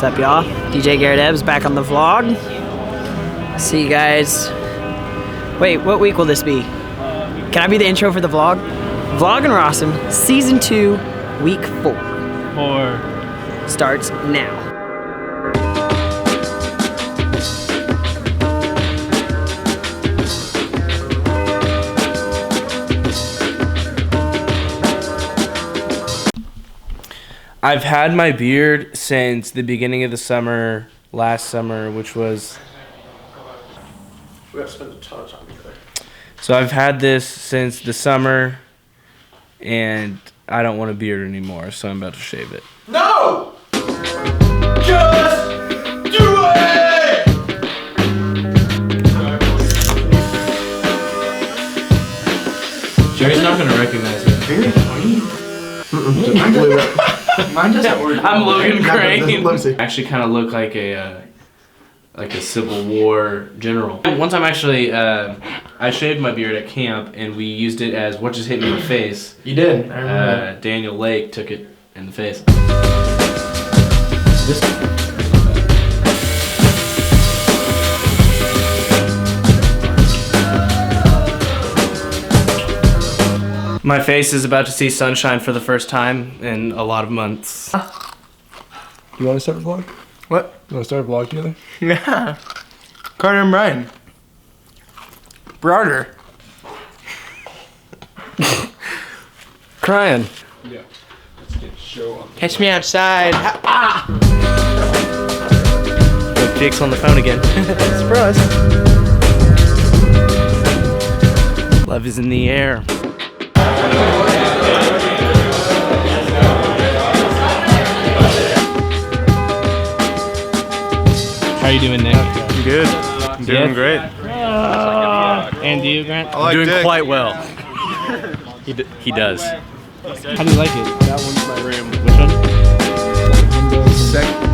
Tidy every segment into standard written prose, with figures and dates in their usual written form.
What's up, y'all? DJ Garrett Ebbs back on the vlog. See you guys. Wait, what week will this be? Can I be the intro for the vlog? Vlog and ROSSUM, Season 2, Week 4. Starts now. I've had my beard since the beginning of the summer, last summer, which was... We have to spend a ton of time together. So I've had this since the summer, and I don't want a beard anymore, so I'm about to shave it. No! Just do it! Jerry's not gonna recognize me. Very funny. Mine doesn't work. I'm Logan Crane. Let me see. I actually kind of look like a Civil War general. One time, actually, I shaved my beard at camp, and we used it as what just hit me in the face. You did. I remember. Daniel Lake took it in the face. My face is about to see sunshine for the first time in a lot of months. You want to start a vlog? What? You want to start a vlog together? Yeah. Carter and Brian. Browder. Crying. Yeah. Let's get a show on. Catch me outside. Look, Jake's on the phone again. Surprise. Love is in the air. How you doing, Nick? I'm good. I'm doing great. And you, Grant? I'm doing quite well. He does. How do you like it? That one's my room. Which one? Second.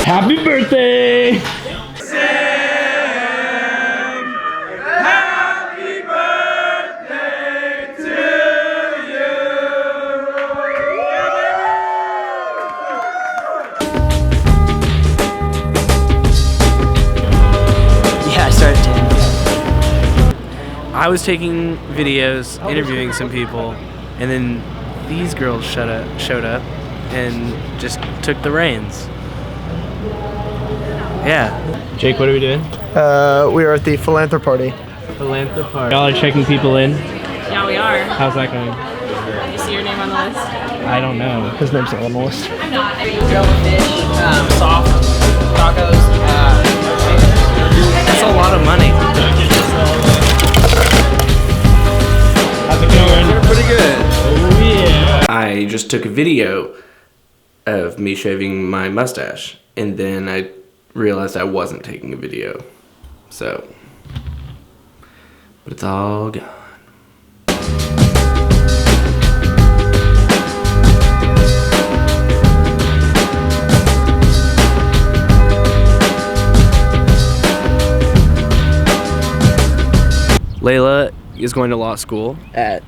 Happy birthday! I was taking videos, interviewing some people, and then these girls showed up and just took the reins. Yeah. Jake, what are we doing? We are at the Philanthrop Party. Philanthrop. Y'all are checking people in? Yeah, we are. How's that going? You see your name on the list? I don't know. His name's not on the list. Grill and fish, soft tacos. That's a lot of money. How's it going? Pretty good. Oh yeah. I just took a video of me shaving my mustache, and then I realized I wasn't taking a video. So, but it's all gone. Layla is going to law school at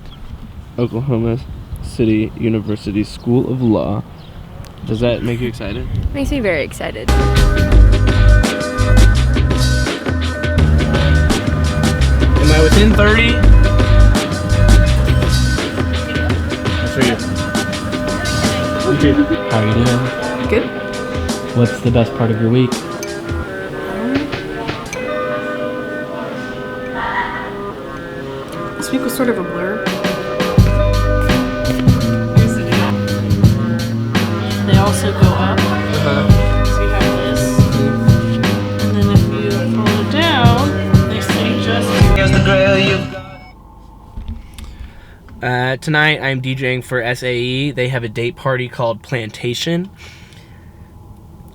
Oklahoma City University School of Law. Does that make you excited? Makes me very excited. Am I within 30? That's for you. You too. How are you doing? Good. What's the best part of your week? This week was sort of a blur. They also go up. So you have this. And then if you pull it down, they say just... Here's the grill Tonight I'm DJing for SAE. They have a date party called Plantation.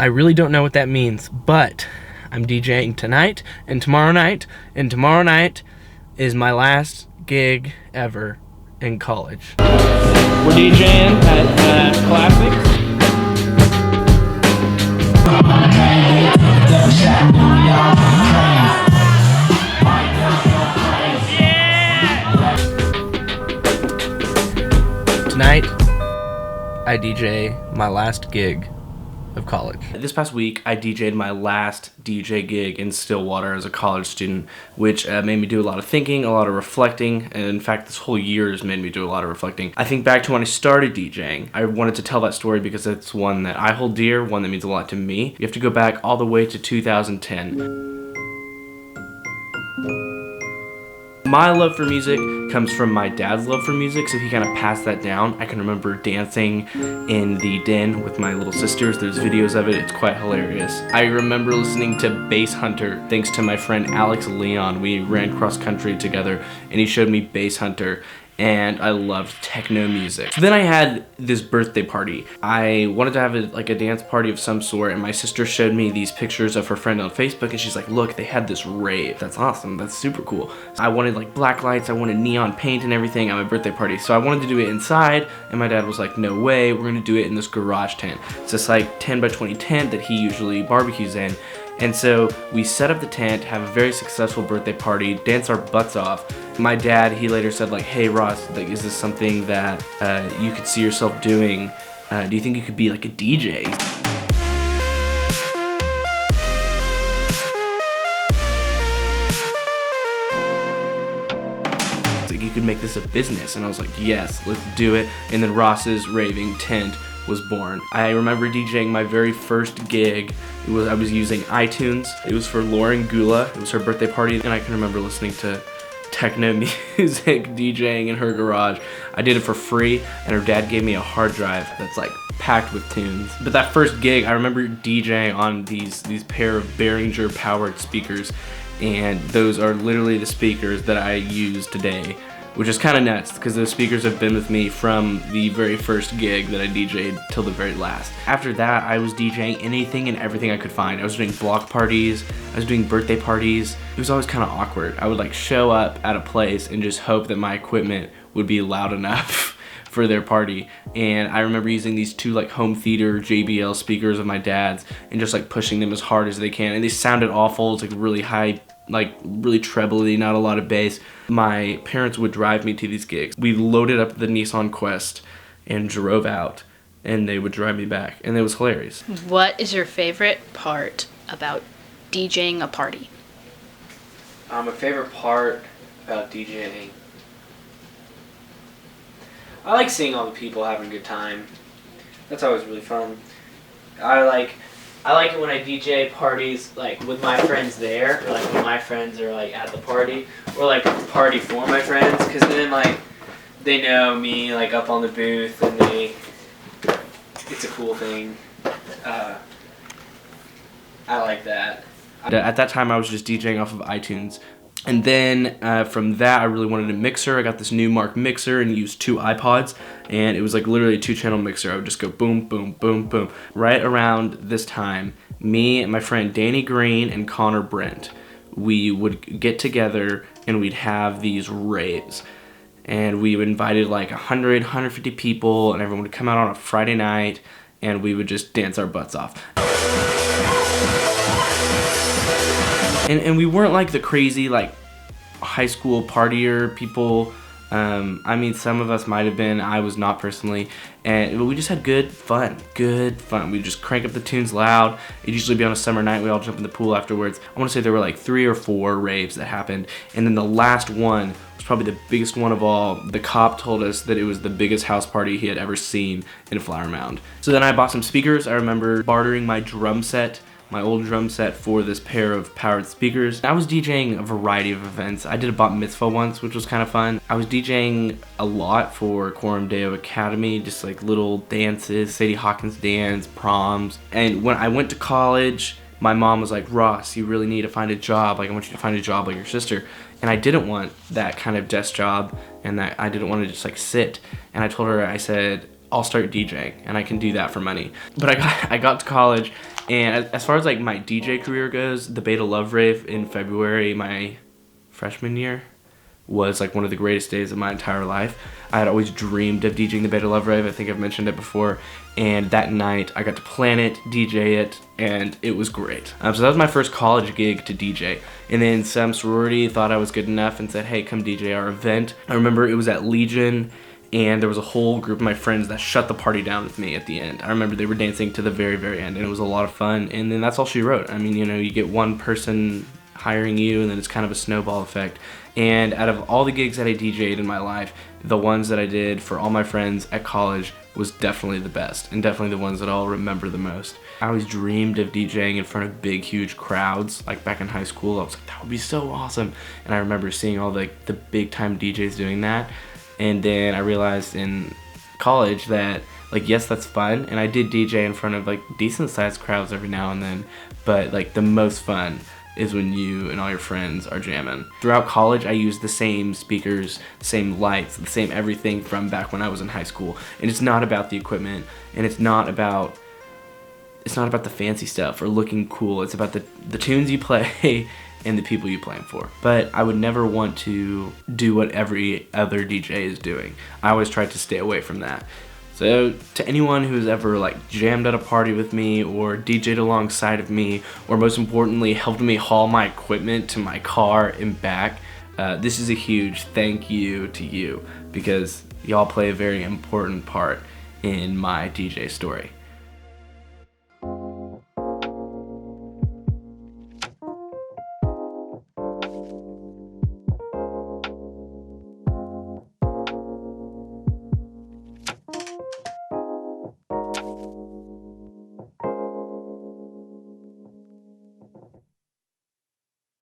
I really don't know what that means, but I'm DJing tonight and tomorrow night is my last gig ever in college. We're DJing at Classics. I DJ my last gig of college. This past week, I DJ'd my last DJ gig in Stillwater as a college student, which made me do a lot of thinking, a lot of reflecting, and in fact, this whole year has made me do a lot of reflecting. I think back to when I started DJing. I wanted to tell that story because it's one that I hold dear, one that means a lot to me. You have to go back all the way to 2010. My love for music comes from my dad's love for music, so he kind of passed that down. I can remember dancing in the den with my little sisters. There's videos of it. It's quite hilarious. I remember listening to Bass Hunter thanks to my friend Alex Leon. We ran cross country together and he showed me Bass Hunter, and I loved techno music. So then I had this birthday party. I wanted to have a dance party of some sort, and my sister showed me these pictures of her friend on Facebook, and she's like, look, they had this rave. That's awesome. That's super cool. So I wanted like black lights, I wanted neon paint and everything at my birthday party. So I wanted to do it inside, and my dad was like, no way, we're gonna do it in this garage tent. It's this like 10 by 20 tent that he usually barbecues in. And so we set up the tent, have a very successful birthday party, dance our butts off. My dad, he later said like, hey Ross, like, is this something that you could see yourself doing? Do you think you could be like a DJ? Like, you could make this a business. And I was like, yes, let's do it. And then Ross's raving tent was born. I remember DJing my very first gig. I was using iTunes. It was for Lauren Gula. It was her birthday party, and I can remember listening to techno music, DJing in her garage. I did it for free, and her dad gave me a hard drive that's like packed with tunes. But that first gig, I remember DJing on these pair of Behringer powered speakers, and those are literally the speakers that I use today, which is kind of nuts because those speakers have been with me from the very first gig that I DJ'd till the very last. After that, I was DJing anything and everything I could find. I was doing block parties, I was doing birthday parties. It was always kind of awkward. I would like show up at a place and just hope that my equipment would be loud enough for their party. And I remember using these two like home theater JBL speakers of my dad's and just like pushing them as hard as they can. And they sounded awful. It's like really high, like really trebly, not a lot of bass. My parents would drive me to these gigs. We loaded up the Nissan Quest and drove out, and they would drive me back, and it was hilarious. What is your favorite part about DJing a party? My favorite part about DJing, I like seeing all the people having a good time. That's always really fun. I like it when I DJ parties like with my friends there, or like when my friends are like at the party, or like party for my friends, because then like they know me like up on the booth, and it's a cool thing. I like that. At that time I was just DJing off of iTunes. And then from that, I really wanted a mixer. I got this new Mark mixer and used 2 iPods, and it was like literally a 2-channel mixer. I would just go boom, boom, boom, boom. Right around this time, me and my friend Danny Green and Connor Brent, we would get together and we'd have these raves. And we invited like 100, 150 people, and everyone would come out on a Friday night, and we would just dance our butts off. And we weren't like the crazy like high school partier people. I mean, some of us might have been. I was not personally. But we just had good fun. We'd just crank up the tunes loud. It'd usually be on a summer night. We'd all jump in the pool afterwards. I want to say there were like 3 or 4 raves that happened. And then the last one was probably the biggest one of all. The cop told us that it was the biggest house party he had ever seen in Flower Mound. So then I bought some speakers. I remember bartering my drum set, my old drum set, for this pair of powered speakers. I was DJing a variety of events. I did a bat mitzvah once, which was kind of fun. I was DJing a lot for Quorum Deo Academy, just like little dances, Sadie Hawkins dance, proms. And when I went to college, my mom was like, Ross, you really need to find a job. Like, I want you to find a job like your sister. And I didn't want that kind of desk job, and that I didn't want to just like sit. And I told her, I said, I'll start DJing, and I can do that for money. But I got to college, and as far as like my DJ career goes, the Beta Love Rave in February, my freshman year, was like one of the greatest days of my entire life. I had always dreamed of DJing the Beta Love Rave. I think I've mentioned it before. And that night, I got to plan it, DJ it, and it was great. So that was my first college gig to DJ. And then some sorority thought I was good enough and said, hey, come DJ our event. I remember it was at Legion, and there was a whole group of my friends that shut the party down with me at the end. I remember they were dancing to the very, very end, and it was a lot of fun. And then that's all she wrote. I mean, you know, you get one person hiring you, and then it's kind of a snowball effect. And out of all the gigs that I DJ'd in my life, the ones that I did for all my friends at college was definitely the best, and definitely the ones that I'll remember the most. I always dreamed of DJing in front of big, huge crowds. Like back in high school, I was like, that would be so awesome. And I remember seeing all the big time DJs doing that. And then I realized in college that, like, yes, that's fun. And I did DJ in front of like decent sized crowds every now and then. But like the most fun is when you and all your friends are jamming. Throughout college, I used the same speakers, the same lights, the same everything from back when I was in high school. And it's not about the equipment, and it's not about the fancy stuff or looking cool. It's about the tunes you play and the people you play them for. But I would never want to do what every other DJ is doing. I always tried to stay away from that. So to anyone who's ever like jammed at a party with me or DJ'd alongside of me, or most importantly helped me haul my equipment to my car and back, this is a huge thank you to you, because y'all play a very important part in my DJ story.